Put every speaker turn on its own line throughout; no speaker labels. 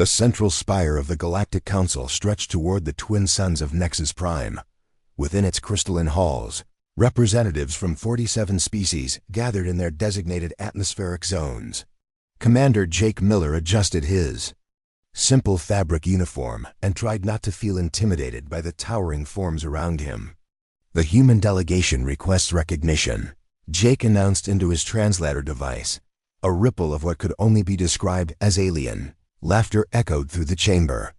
The central spire of the Galactic Council stretched toward the twin suns of Nexus Prime. Within its crystalline halls, representatives from 47 species gathered in their designated atmospheric zones. Commander Jake Miller adjusted his simple fabric uniform and tried not to feel intimidated by the towering forms around him. The human delegation requests recognition, Jake announced into his translator device. A ripple of what could only be described as alien laughter echoed through the chamber.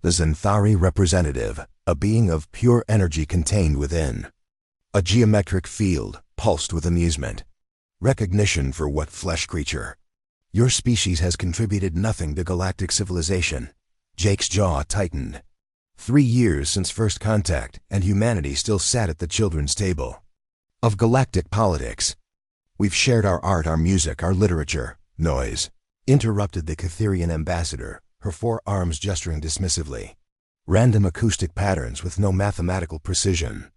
The Xanthari representative, a being of pure energy contained within. A geometric field pulsed with amusement. Recognition for what flesh creature? Your species has contributed nothing to galactic civilization. Jake's jaw tightened. 3 years since first contact, and humanity still sat at the children's table. Of galactic politics. We've shared our art, our music, our literature. Noise interrupted the Catherian ambassador, her 4 arms gesturing dismissively. Random acoustic patterns with no mathematical precision.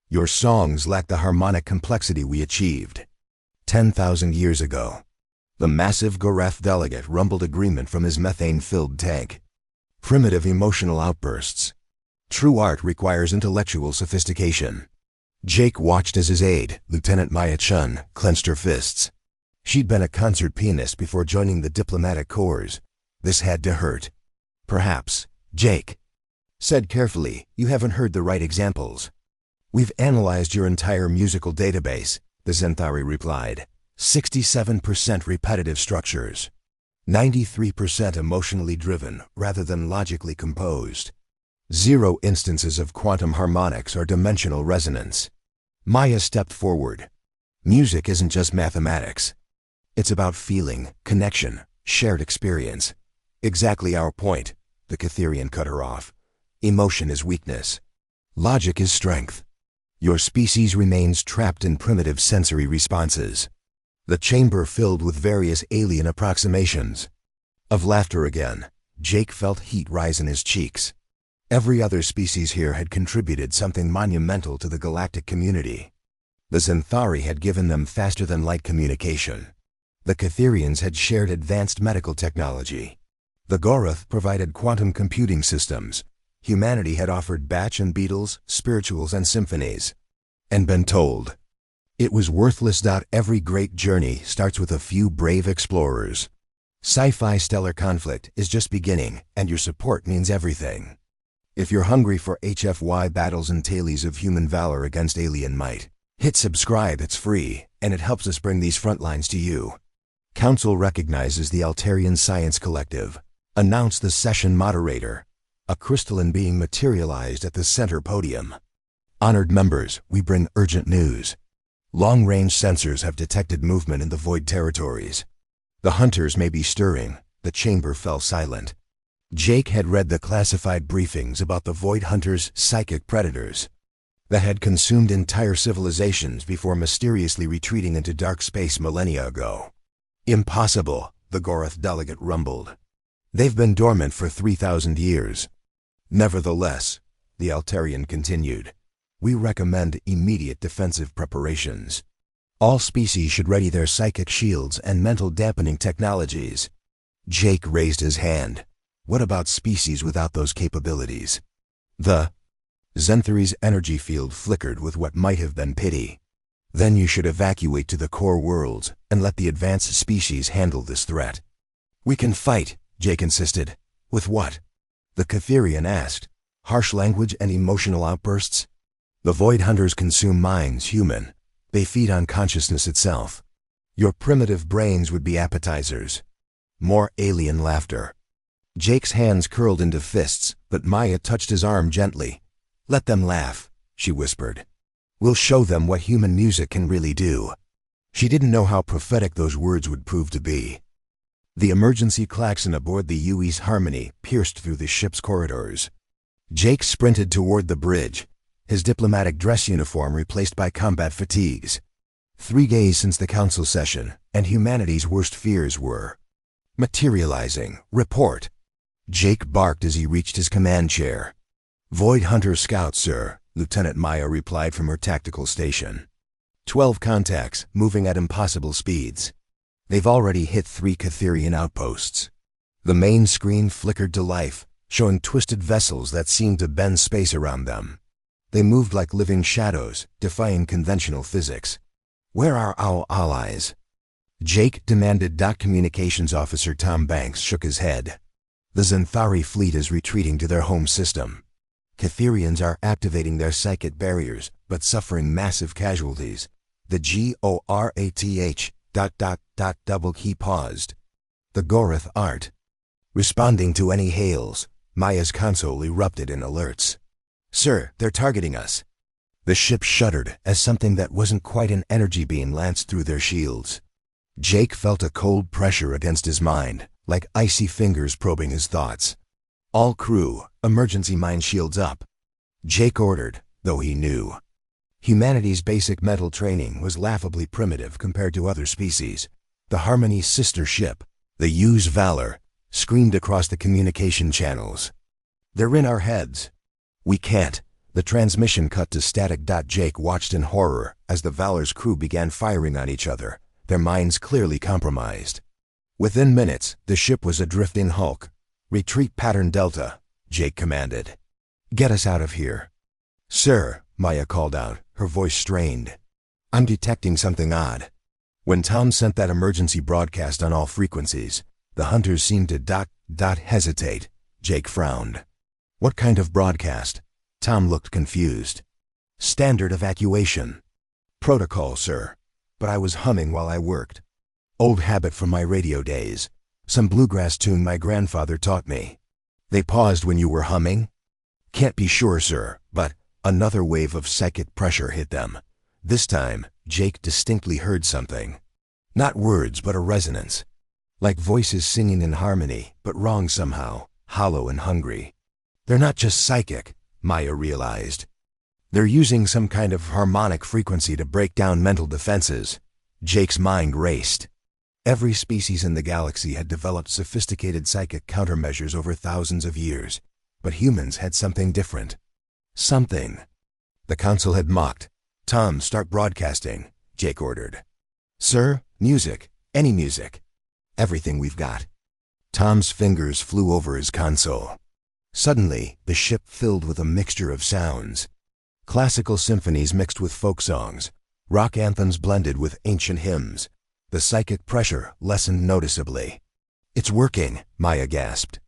Your songs lack the harmonic complexity we achieved 10,000 years ago. The massive Gorath delegate rumbled agreement from his methane-filled tank. Primitive emotional outbursts. True art requires intellectual sophistication. Jake watched as his aide, Lieutenant Maya Chun, clenched her fists. She'd been a concert pianist before joining the diplomatic corps. This had to hurt. Perhaps, Jake said carefully, you haven't heard the right examples. We've analyzed your entire musical database, the Xanthari replied. 67% repetitive structures. 93% emotionally driven rather than logically composed. 0 instances of quantum harmonics or dimensional resonance. Maya stepped forward. Music isn't just mathematics. It's about feeling, connection, shared experience. Exactly our point, the Catherian cut her off. Emotion is weakness. Logic is strength. Your species remains trapped in primitive sensory responses. The chamber filled with various alien approximations. Of laughter again, Jake felt heat rise in his cheeks. Every other species here had contributed something monumental to the galactic community. The Xanthari had given them faster-than-light communication. The Catherians had shared advanced medical technology. The Gorath provided quantum computing systems. Humanity had offered batch and beetles, spirituals and symphonies. And been told, it was worthless. Every great journey starts with a few brave explorers. Sci-fi stellar conflict is just beginning, and your support means everything. If you're hungry for HFY battles and tales of human valor against alien might, hit subscribe. It's free, and it helps us bring these front lines to you. Council recognizes the Altarian Science Collective, announced the session moderator. A crystalline being materialized at the center podium. Honored members, we bring urgent news. Long-range sensors have detected movement in the void territories. The hunters may be stirring. The chamber fell silent. Jake had read the classified briefings about the void hunters' psychic predators that had consumed entire civilizations before mysteriously retreating into dark space millennia ago. Impossible, the Gorath delegate rumbled. They've been dormant for 3,000 years. Nevertheless, the Altarian continued, we recommend immediate defensive preparations. All species should ready their psychic shields and mental dampening technologies. Jake raised his hand. What about species without those capabilities? The Xanthari's energy field flickered with what might have been pity. Then you should evacuate to the core worlds and let the advanced species handle this threat. We can fight, Jake insisted. With what? The Catherian asked. Harsh language and emotional outbursts? The void hunters consume minds, human. They feed on consciousness itself. Your primitive brains would be appetizers. More alien laughter. Jake's hands curled into fists, but Maya touched his arm gently. Let them laugh, she whispered. We'll show them what human music can really do. She didn't know how prophetic those words would prove to be. The emergency klaxon aboard the UE's Harmony pierced through the ship's corridors. Jake sprinted toward the bridge, his diplomatic dress uniform replaced by combat fatigues. 3 days since the council session, and humanity's worst fears were materializing. Report. Jake barked as he reached his command chair. Void Hunter Scout, sir, Lieutenant Maya replied from her tactical station. 12 contacts, moving at impossible speeds. They've already hit 3 Catherian outposts. The main screen flickered to life, showing twisted vessels that seemed to bend space around them. They moved like living shadows, defying conventional physics. "Where are our allies?" Jake demanded. Communications Officer Tom Banks shook his head. "The Xanthari fleet is retreating to their home system. Catherians are activating their psychic barriers, but suffering massive casualties. The GORATH... He paused. The Gorath aren't responding to any hails." Maya's console erupted in alerts. "Sir, they're targeting us." The ship shuddered as something that wasn't quite an energy beam lanced through their shields. Jake felt a cold pressure against his mind, like icy fingers probing his thoughts. "All crew, emergency mind shields up," Jake ordered, though he knew. Humanity's basic mental training was laughably primitive compared to other species. The Harmony's sister ship, the Use Valor, screamed across the communication channels. "They're in our heads." "We can't." The transmission cut to static. Jake watched in horror as the Valor's crew began firing on each other, their minds clearly compromised. Within minutes, the ship was a drifting hulk. "Retreat pattern Delta," Jake commanded. "Get us out of here." "Sir," Maya called out, her voice strained. "I'm detecting something odd." When Tom sent that emergency broadcast on all frequencies, the hunters seemed to hesitate. Jake frowned. "What kind of broadcast?" Tom looked confused. "Standard evacuation." "Protocol, sir. But I was humming while I worked. Old habit from my radio days. Some bluegrass tune my grandfather taught me." "They paused when you were humming?" "Can't be sure, sir, but..." Another wave of psychic pressure hit them. This time, Jake distinctly heard something. Not words, but a resonance. Like voices singing in harmony, but wrong somehow, hollow and hungry. "They're not just psychic," Maya realized. "They're using some kind of harmonic frequency to break down mental defenses." Jake's mind raced. Every species in the galaxy had developed sophisticated psychic countermeasures over thousands of years, but humans had something different. Something. The council had mocked. "Tom, start broadcasting," Jake ordered. "Sir, music. Any music. Everything we've got." Tom's fingers flew over his console. Suddenly, the ship filled with a mixture of sounds. Classical symphonies mixed with folk songs, rock anthems blended with ancient hymns. The psychic pressure lessened noticeably. "It's working," Maya gasped.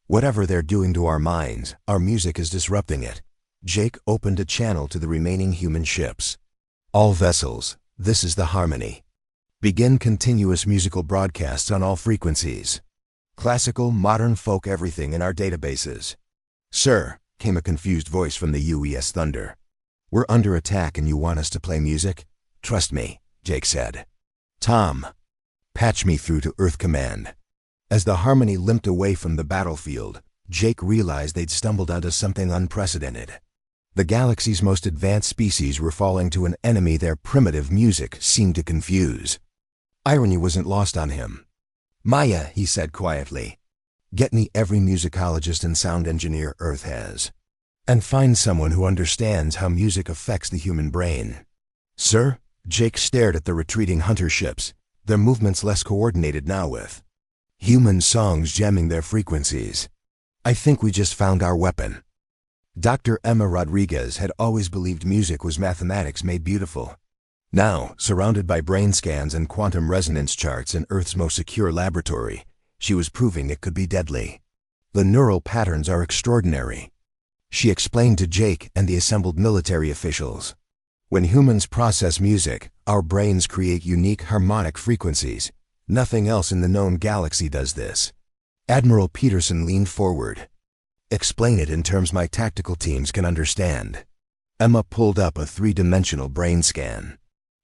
"Whatever they're doing to our minds, our music is disrupting it." Jake opened a channel to the remaining human ships. "All vessels, this is the Harmony. Begin continuous musical broadcasts on all frequencies. Classical, modern, folk, everything in our databases." "Sir," came a confused voice from the UES Thunder. "We're under attack and you want us to play music? Trust me," Jake said. "Tom, patch me through to Earth Command." As the Harmony limped away from the battlefield, Jake realized they'd stumbled onto something unprecedented. The galaxy's most advanced species were falling to an enemy their primitive music seemed to confuse. Irony wasn't lost on him. "Maya," he said quietly, "get me every musicologist and sound engineer Earth has. And find someone who understands how music affects the human brain." "Sir?" Jake stared at the retreating hunter ships, their movements less coordinated now with human songs jamming their frequencies. "I think we just found our weapon." Dr. Emma Rodriguez had always believed music was mathematics made beautiful. Now, surrounded by brain scans and quantum resonance charts in Earth's most secure laboratory, she was proving it could be deadly. "The neural patterns are extraordinary," she explained to Jake and the assembled military officials. "When humans process music, our brains create unique harmonic frequencies. Nothing else in the known galaxy does this." Admiral Peterson leaned forward. "Explain it in terms my tactical teams can understand." Emma pulled up a three-dimensional brain scan.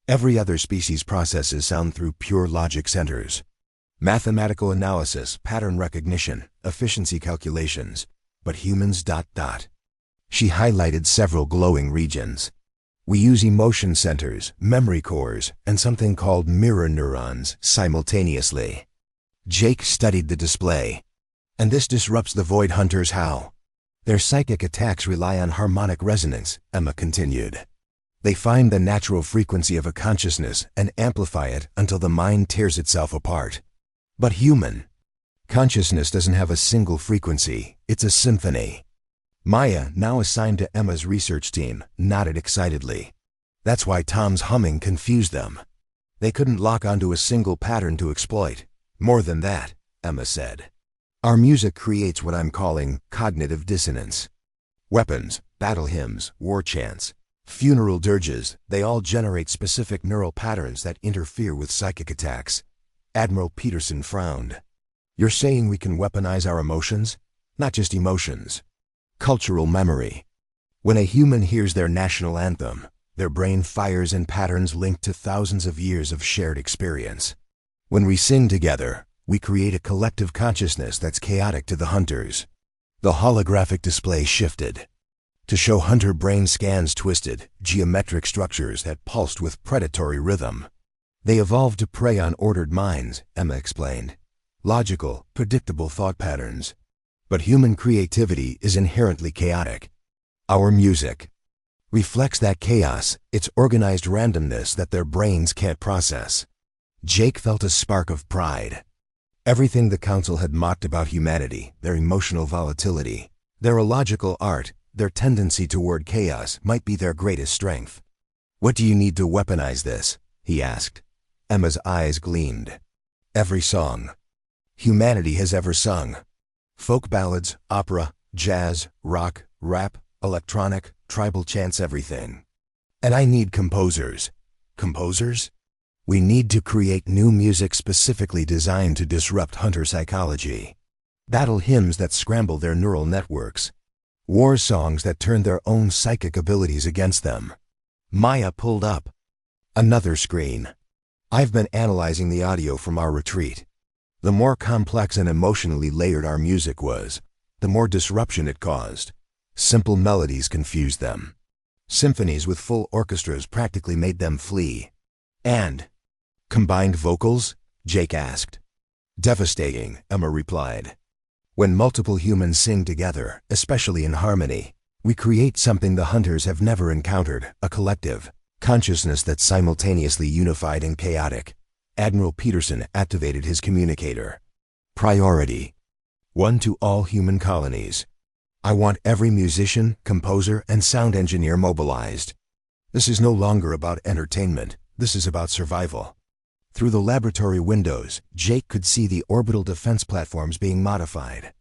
"Every other species processes sound through pure logic centers. Mathematical analysis, pattern recognition, efficiency calculations. But humans... She highlighted several glowing regions. "We use emotion centers, memory cores, and something called mirror neurons simultaneously." Jake studied the display. "And this disrupts the Void Hunters how?" "Their psychic attacks rely on harmonic resonance," Emma continued. "They find the natural frequency of a consciousness and amplify it until the mind tears itself apart." "But human?" Consciousness doesn't have a single frequency, it's a symphony. Maya, now assigned to Emma's research team, nodded excitedly. That's why Tom's humming confused them. They couldn't lock onto a single pattern to exploit. More than that, Emma said. Our music creates what I'm calling cognitive dissonance. Weapons, battle hymns, war chants, funeral dirges, they all generate specific neural patterns that interfere with psychic attacks. Admiral Peterson frowned. You're saying we can weaponize our emotions? Not just emotions. Cultural memory. When a human hears their national anthem, their brain fires in patterns linked to thousands of years of shared experience. When we sing together, we create a collective consciousness that's chaotic to the hunters. The holographic display shifted. To show hunter brain scans twisted, geometric structures that pulsed with predatory rhythm. They evolved to prey on ordered minds, Emma explained. Logical, predictable thought patterns. But human creativity is inherently chaotic. Our music reflects that chaos, its organized randomness that their brains can't process. Jake felt a spark of pride. Everything the council had mocked about humanity, their emotional volatility, their illogical art, their tendency toward chaos, might be their greatest strength. What do you need to weaponize this? He asked. Emma's eyes gleamed. Every song humanity has ever sung. Folk ballads, opera, jazz, rock, rap, electronic, tribal chants, everything. And I need composers. Composers? We need to create new music specifically designed to disrupt hunter psychology. Battle hymns that scramble their neural networks. War songs that turn their own psychic abilities against them. Maya pulled up another screen. I've been analyzing the audio from our retreat. The more complex and emotionally layered our music was, the more disruption it caused. Simple melodies confused them. Symphonies with full orchestras practically made them flee. And combined vocals? Jake asked. Devastating, Emma replied. When multiple humans sing together, especially in harmony, we create something the hunters have never encountered, a collective consciousness that's simultaneously unified and chaotic. Admiral Peterson activated his communicator. Priority 1 to all human colonies. I want every musician, composer, and sound engineer mobilized. This is no longer about entertainment, this is about survival. Through the laboratory windows, Jake could see the orbital defense platforms being modified.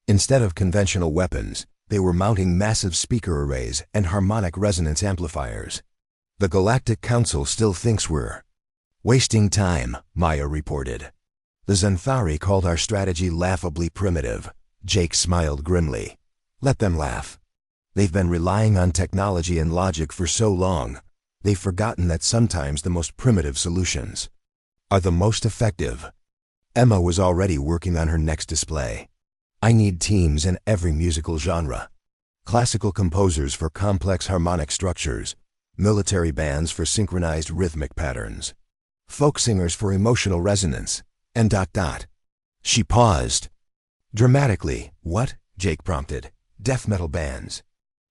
Instead of conventional weapons, they were mounting massive speaker arrays and harmonic resonance amplifiers. The Galactic Council still thinks we're wasting time, Maya reported. The Xanthari called our strategy laughably primitive. Jake smiled grimly. Let them laugh. They've been relying on technology and logic for so long, they've forgotten that sometimes the most primitive solutions are the most effective. Emma was already working on her next display. I need teams in every musical genre. Classical composers for complex harmonic structures, military bands for synchronized rhythmic patterns, folk singers for emotional resonance, and ... She paused. Dramatically, what? Jake prompted. Death metal bands.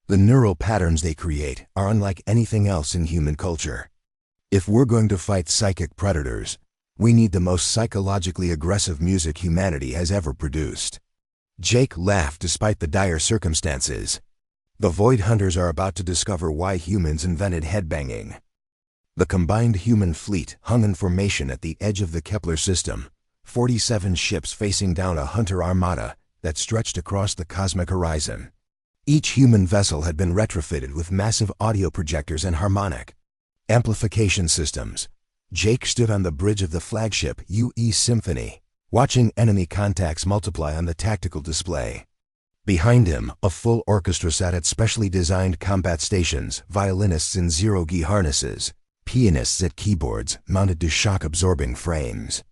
The neural patterns they create are unlike anything else in human culture. If we're going to fight psychic predators, we need the most psychologically aggressive music humanity has ever produced. Jake laughed despite the dire circumstances. The Void Hunters are about to discover why humans invented headbanging. The combined human fleet hung in formation at the edge of the Kepler system, 47 ships facing down a hunter armada that stretched across the cosmic horizon. Each human vessel had been retrofitted with massive audio projectors and harmonic amplification systems. Jake stood on the bridge of the flagship UE Symphony, watching enemy contacts multiply on the tactical display. Behind him, a full orchestra sat at specially designed combat stations, violinists in zero-gi harnesses, pianists at keyboards mounted to shock-absorbing frames.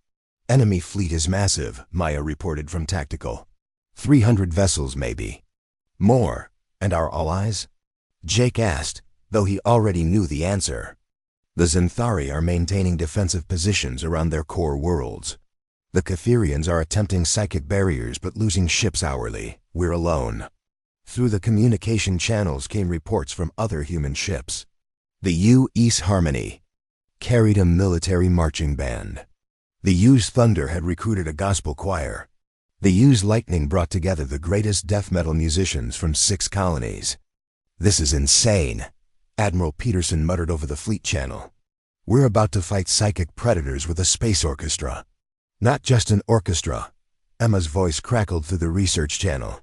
Enemy fleet is massive, Maya reported from tactical. 300 vessels maybe. More. And our allies? Jake asked, though he already knew the answer. The Xanthari are maintaining defensive positions around their core worlds. The Catherians are attempting psychic barriers but losing ships hourly. We're alone. Through the communication channels came reports from other human ships. The U.S. Harmony carried a military marching band. The U.S. Thunder had recruited a gospel choir. The U's lightning brought together the greatest death metal musicians from 6 colonies. "This is insane," Admiral Peterson muttered over the fleet channel. "We're about to fight psychic predators with a space orchestra." "Not just an orchestra," Emma's voice crackled through the research channel.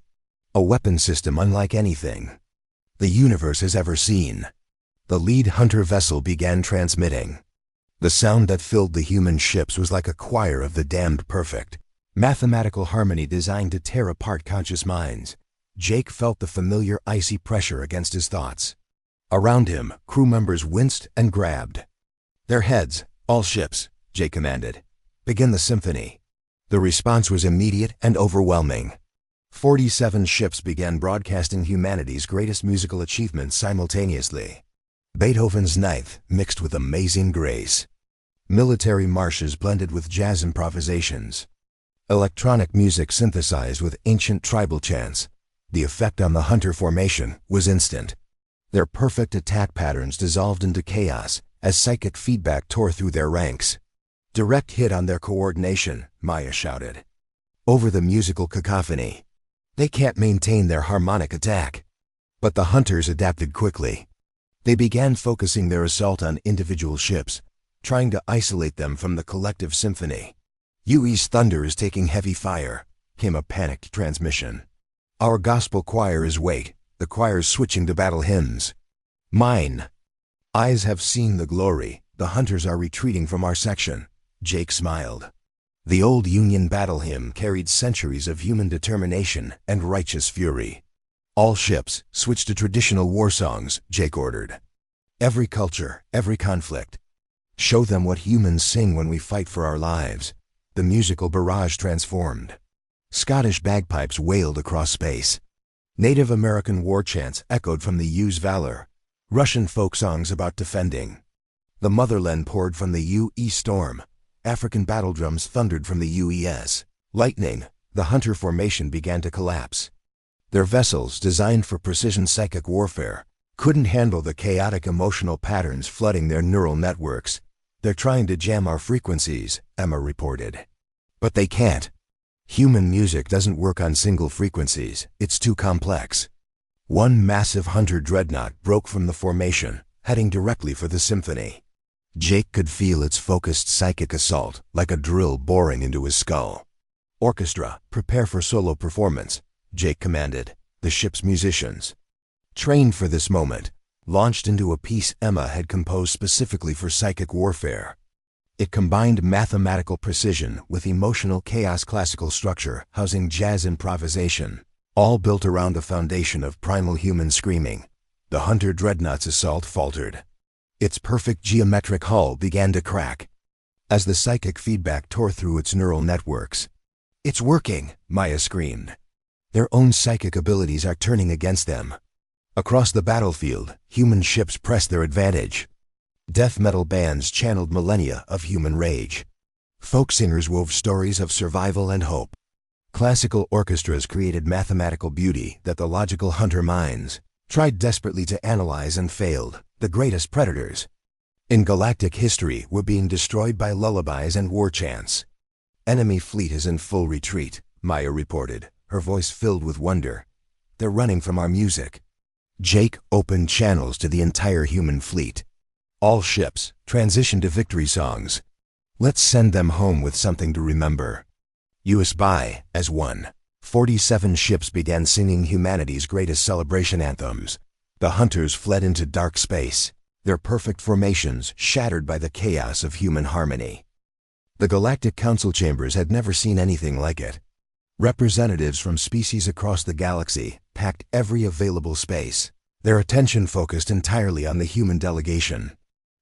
"A weapon system unlike anything the universe has ever seen." The lead hunter vessel began transmitting. The sound that filled the human ships was like a choir of the damned perfect. Mathematical harmony designed to tear apart conscious minds. Jake felt the familiar icy pressure against his thoughts. Around him, crew members winced and grabbed. "Their heads, all ships," Jake commanded. "Begin the symphony." The response was immediate and overwhelming. 47 ships began broadcasting humanity's greatest musical achievements simultaneously. Beethoven's Ninth mixed with amazing grace. Military marches blended with jazz improvisations. Electronic music synthesized with ancient tribal chants. The effect on the hunter formation was instant. Their perfect attack patterns dissolved into chaos as psychic feedback tore through their ranks. "Direct hit on their coordination," Maya shouted. Over the musical cacophony. "They can't maintain their harmonic attack." But the hunters adapted quickly. They began focusing their assault on individual ships, trying to isolate them from the collective symphony. "UE's thunder is taking heavy fire," came a panicked transmission. "Our gospel choir is wait, the choir's switching to battle hymns." "Mine eyes have seen the glory, the hunters are retreating from our section," Jake smiled. The old Union battle hymn carried centuries of human determination and righteous fury. "All ships, switch to traditional war songs," Jake ordered. "Every culture, every conflict. Show them what humans sing when we fight for our lives." The musical barrage transformed. Scottish bagpipes wailed across space. Native American war chants echoed from the U's valor. Russian folk songs about defending. The motherland poured from the UE storm. African battle drums thundered from the UES. Lightning, the hunter formation began to collapse. Their vessels, designed for precision psychic warfare, couldn't handle the chaotic emotional patterns flooding their neural networks. "They're trying to jam our frequencies," Emma reported. "But they can't. Human music doesn't work on single frequencies, it's too complex." One massive hunter dreadnought broke from the formation, heading directly for the symphony. Jake could feel its focused psychic assault, like a drill boring into his skull. "Orchestra, prepare for solo performance," Jake commanded. The ship's musicians, trained for this moment, launched into a piece Emma had composed specifically for psychic warfare. It combined mathematical precision with emotional chaos, classical structure housing jazz improvisation, all built around a foundation of primal human screaming. The hunter dreadnought's assault faltered. Its perfect geometric hull began to crack as the psychic feedback tore through its neural networks. "It's working," Maya screamed. Their own psychic abilities are turning against them. Across the battlefield, human ships pressed their advantage. Death metal bands channeled millennia of human rage. Folk singers wove stories of survival and hope. Classical orchestras created mathematical beauty that the logical hunter minds tried desperately to analyze and failed. The greatest predators in galactic history were being destroyed by lullabies and war chants. "Enemy fleet is in full retreat," Maya reported, her voice filled with wonder. "They're running from our music." Jake opened channels to the entire human fleet. "All ships, transition to victory songs. Let's send them home with something to remember." US by as one. 47 ships began singing humanity's greatest celebration anthems. The hunters fled into dark space, their perfect formations shattered by the chaos of human harmony. The Galactic Council chambers had never seen anything like it. Representatives from species across the galaxy packed every available space, their attention focused entirely on the human delegation,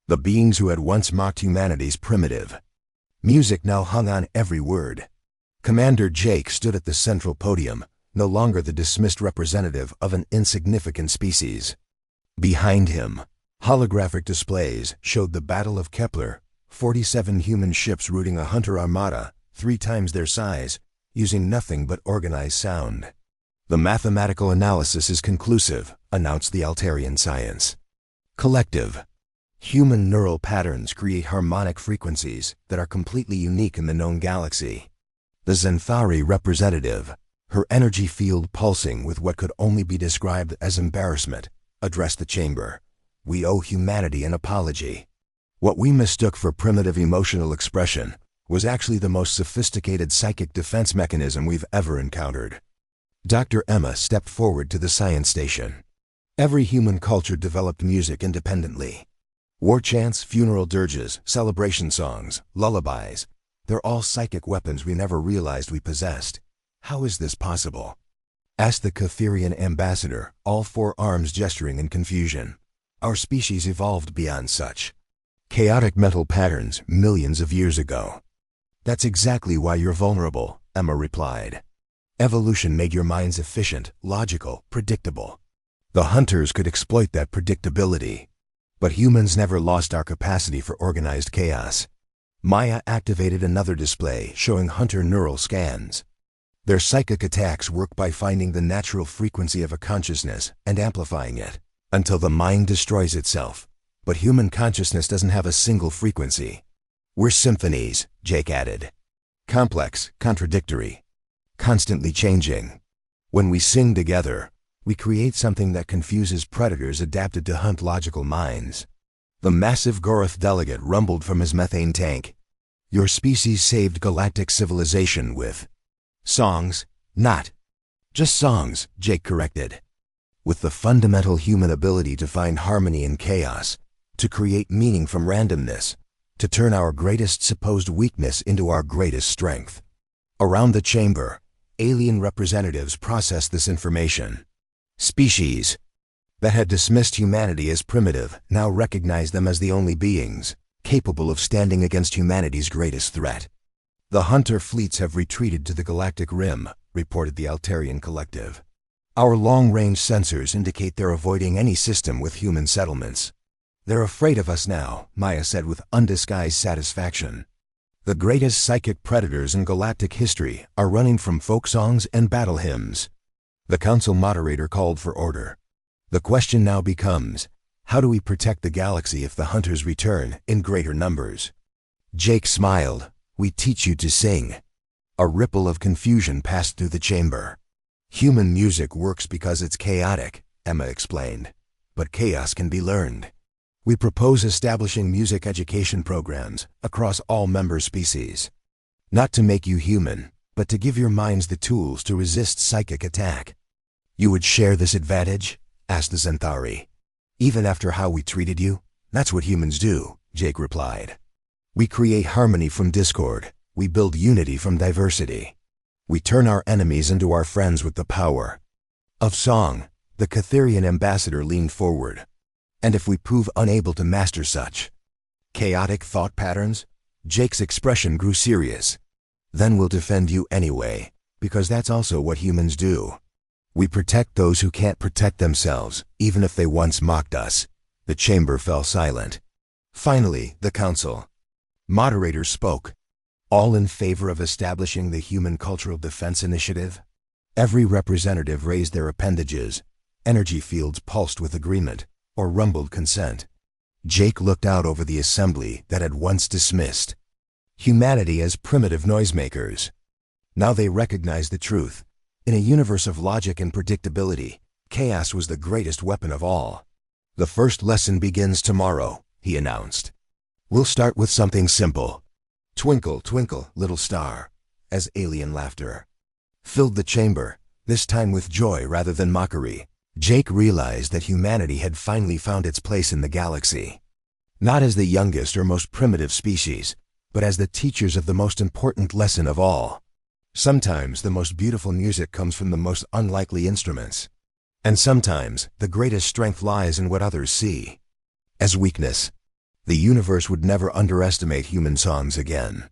the beings who had once mocked humanity's primitive music now hung on every word. Commander Jake stood at the central podium, no longer the dismissed representative of an insignificant species. Behind him, holographic displays showed the Battle of Kepler, 47 human ships routing a hunter armada, 3 times their size, using nothing but organized sound. "The mathematical analysis is conclusive," announced the Altarian science. Collective. Human neural patterns create harmonic frequencies that are completely unique in the known galaxy. The Xanthari representative, her energy field pulsing with what could only be described as embarrassment, addressed the chamber. "We owe humanity an apology. What we mistook for primitive emotional expression was actually the most sophisticated psychic defense mechanism we've ever encountered." Dr. Emma stepped forward to the science station. Every human culture developed music independently. War chants, funeral dirges, celebration songs, lullabies, they're all psychic weapons we never realized we possessed. How is this possible? Asked the Catherian ambassador, all four arms gesturing in confusion. Our species evolved beyond such chaotic mental patterns millions of years ago. That's exactly why you're vulnerable, Emma replied. Evolution made your minds efficient, logical, predictable. The hunters could exploit that predictability. But humans never lost our capacity for organized chaos. Maya activated another display showing hunter neural scans. Their psychic attacks work by finding the natural frequency of a consciousness and amplifying it until the mind destroys itself. But human consciousness doesn't have a single frequency. We're symphonies, Jake added. Complex, contradictory, constantly changing. When we sing together, we create something that confuses predators adapted to hunt logical minds. The massive Goroth delegate rumbled from his methane tank. Your species saved galactic civilization with songs, not just songs, Jake corrected. With the fundamental human ability to find harmony in chaos, to create meaning from randomness, to turn our greatest supposed weakness into our greatest strength. Around the chamber, alien representatives processed this information. Species that had dismissed humanity as primitive now recognized them as the only beings capable of standing against humanity's greatest threat. The hunter fleets have retreated to the galactic rim, reported the Altarian collective. Our long-range sensors indicate they're avoiding any system with human settlements. They're afraid of us now, Maya said with undisguised satisfaction. The greatest psychic predators in galactic history are running from folk songs and battle hymns. The council moderator called for order. The question now becomes, how do we protect the galaxy if the hunters return in greater numbers? Jake smiled. We teach you to sing. A ripple of confusion passed through the chamber. Human music works because it's chaotic, Emma explained. But chaos can be learned. We propose establishing music education programs across all member species. Not to make you human, but to give your minds the tools to resist psychic attack. You would share this advantage? Asked the Xanthari. Even after how we treated you? That's what humans do, Jake replied. We create harmony from discord. We build unity from diversity. We turn our enemies into our friends with the power of song. The Catherian ambassador leaned forward. And if we prove unable to master such chaotic thought patterns? Jake's expression grew serious. Then we'll defend you anyway, because that's also what humans do. We protect those who can't protect themselves, even if they once mocked us. The chamber fell silent. Finally, the council moderator spoke. All in favor of establishing the Human Cultural Defense Initiative? Every representative raised their appendages. Energy fields pulsed with agreement, or rumbled consent. Jake looked out over the assembly that had once dismissed humanity as primitive noisemakers. Now they recognized the truth. In a universe of logic and predictability, chaos was the greatest weapon of all. The first lesson begins tomorrow, he announced. We'll start with something simple. Twinkle, twinkle, little star, as alien laughter filled the chamber, this time with joy rather than mockery. Jake realized that humanity had finally found its place in the galaxy. Not as the youngest or most primitive species, but as the teachers of the most important lesson of all. Sometimes the most beautiful music comes from the most unlikely instruments. And sometimes the greatest strength lies in what others see as weakness. The universe would never underestimate human songs again.